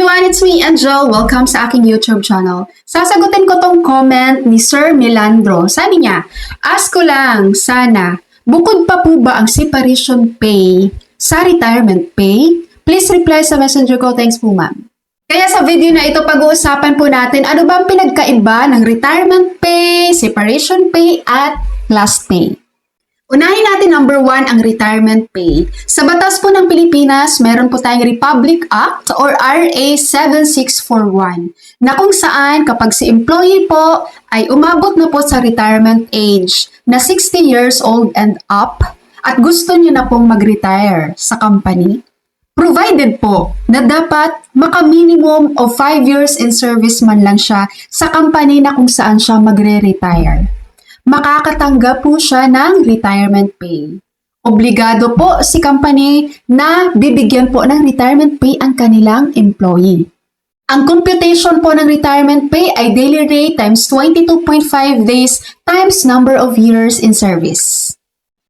everyone! It's me, Angel. Welcome sa aking YouTube channel. Sasagutin ko tong comment ni Sir Melandro. Sabi niya, ask ko lang, sana, bukod pa po ba ang separation pay sa retirement pay? Please reply sa messenger ko. Thanks po, ma'am. Kaya sa video na ito, pag-uusapan po natin ano ba ang pinagkaiba ng retirement pay, separation pay, at last pay. Unahin natin number 1 ang retirement pay. Sa batas po ng Pilipinas, meron po tayong Republic Act or RA 7641 na kung saan kapag si employee po ay umabot na po sa retirement age na 60 years old and up at gusto niya na pong mag-retire sa company, provided po na dapat maka-minimum of 5 years in service man lang siya sa company na kung saan siya magre-retire, makakatanggap po siya ng retirement pay. Obligado po si company na bibigyan po ng retirement pay ang kanilang employee. Ang computation po ng retirement pay ay daily rate times 22.5 days times number of years in service.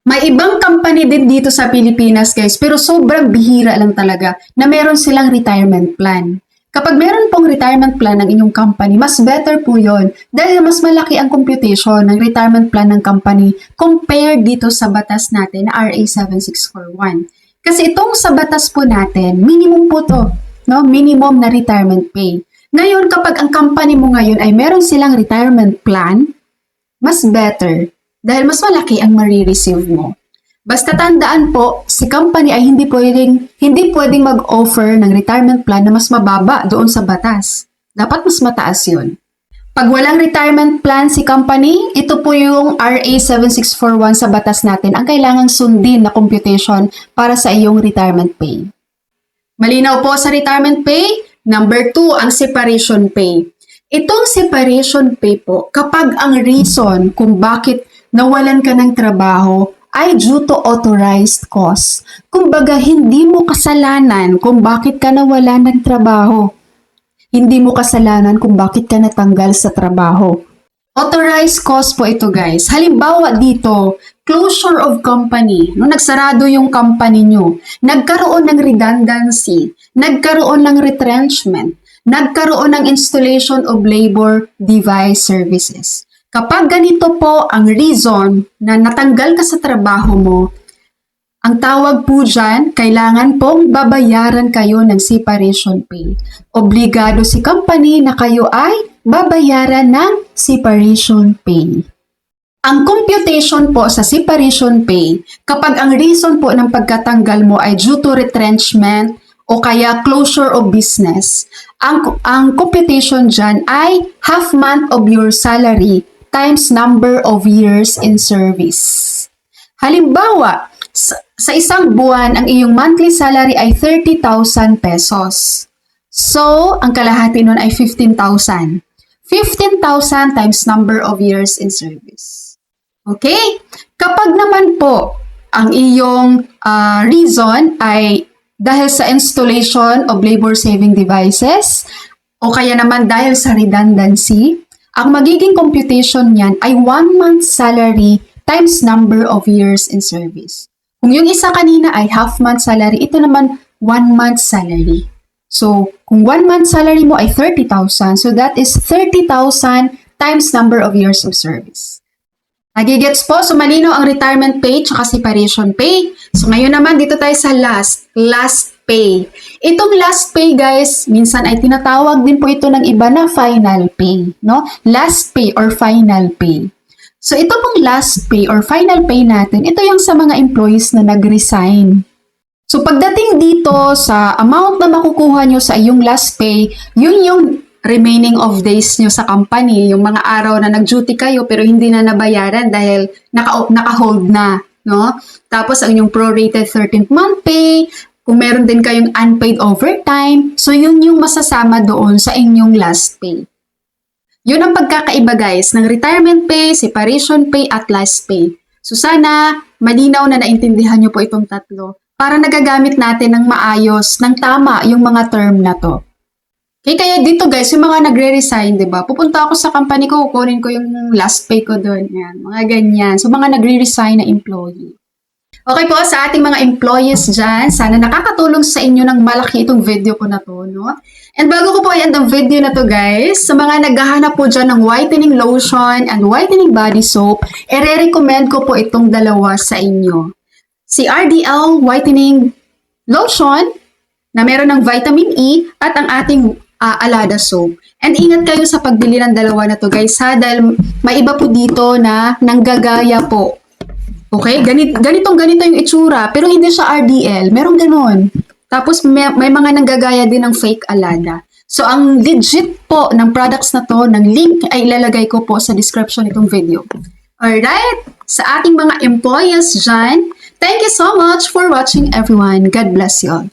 May ibang company din dito sa Pilipinas guys, pero sobrang bihira lang talaga na meron silang retirement plan. Kapag meron pong retirement plan ng inyong company, mas better po yon dahil mas malaki ang computation ng retirement plan ng company compared dito sa batas natin na RA 7641. Kasi itong sa batas po natin, minimum po to, no? Minimum na retirement pay. Ngayon, kapag ang company mo ngayon ay meron silang retirement plan, mas better dahil mas malaki ang marireceive mo. Basta tandaan po, si company ay hindi pwedeng mag-offer ng retirement plan na mas mababa doon sa batas. Dapat mas mataas yun. Pag walang retirement plan si company, ito po yung RA 7641 sa batas natin ang kailangang sundin na computation para sa iyong retirement pay. Malinaw po sa retirement pay. Number 2, ang separation pay. Itong separation pay po, kapag ang reason kung bakit nawalan ka ng trabaho ay due to authorized cause. Kumbaga, hindi mo kasalanan kung bakit ka nawala ng trabaho. Hindi mo kasalanan kung bakit ka natanggal sa trabaho. Authorized cause po ito guys. Halimbawa dito, closure of company. No, nagsarado yung company nyo. Nagkaroon ng redundancy. Nagkaroon ng retrenchment. Nagkaroon ng installation of labor device services. Kapag ganito po ang reason na natanggal ka sa trabaho mo, ang tawag po dyan, kailangan pong babayaran kayo ng separation pay. Obligado si company na kayo ay babayaran ng separation pay. Ang computation po sa separation pay, kapag ang reason po ng pagkatanggal mo ay due to retrenchment o kaya closure of business, ang computation dyan ay half month of your salary times number of years in service. Halimbawa, sa isang buwan, ang iyong monthly salary ay 30,000 pesos. So, ang kalahati nun ay 15,000. 15,000 times number of years in service. Okay? Kapag naman po, ang iyong reason ay dahil sa installation of labor-saving devices o kaya naman dahil sa redundancy, ang magiging computation niyan ay 1 month salary times number of years in service. Kung yung isa kanina ay half month salary, ito naman 1 month salary. So, kung 1 month salary mo ay 30,000, so that is 30,000 times number of years of service. Nagigets po? So, malinaw ang retirement pay at separation pay. So, ngayon naman dito tayo sa last pay. Itong last pay guys, minsan ay tinatawag din po ito ng iba na final pay, no? Last pay or final pay. So ito pong last pay or final pay natin, ito yung sa mga employees na nag-resign. So pagdating dito sa amount na makukuha nyo sa iyong last pay, yun yung remaining of days nyo sa company, yung mga araw na nag-duty kayo pero hindi na nabayaran dahil naka-hold na, no? Tapos ang inyong prorated 13th month pay, kung meron din kayong unpaid overtime, so yun yung masasama doon sa inyong last pay. Yun ang pagkakaiba guys ng retirement pay, separation pay, at last pay. So sana malinaw na naintindihan nyo po itong tatlo para nagagamit natin ng maayos, ng tama yung mga term na to. Okay, kaya dito guys, yung mga nagre-resign, diba? Pupunta ako sa company ko, kukunin ko yung last pay ko doon. Yan, mga ganyan. So mga nagre-resign na employee. Okay po, sa ating mga employees dyan, sana nakakatulong sa inyo ng malaki itong video ko na to, no? And bago ko po i-end ang video na to guys, sa mga naghahanap po dyan ng whitening lotion and whitening body soap, ire-recommend ko po itong dalawa sa inyo. Si RDL Whitening Lotion, na meron ng vitamin E, at ang ating Alada soap. And ingat kayo sa pagbili ng dalawa na to guys ha, dahil may iba po dito na nanggagaya po. Okay, ganito yung itsura, pero hindi siya RDL. Meron ganon. Tapos may mga nanggagaya din ng fake Alada. So, ang legit po ng products na to, ng link ay ilalagay ko po sa description nitong video. Alright, sa ating mga employees dyan, thank you so much for watching everyone. God bless you all.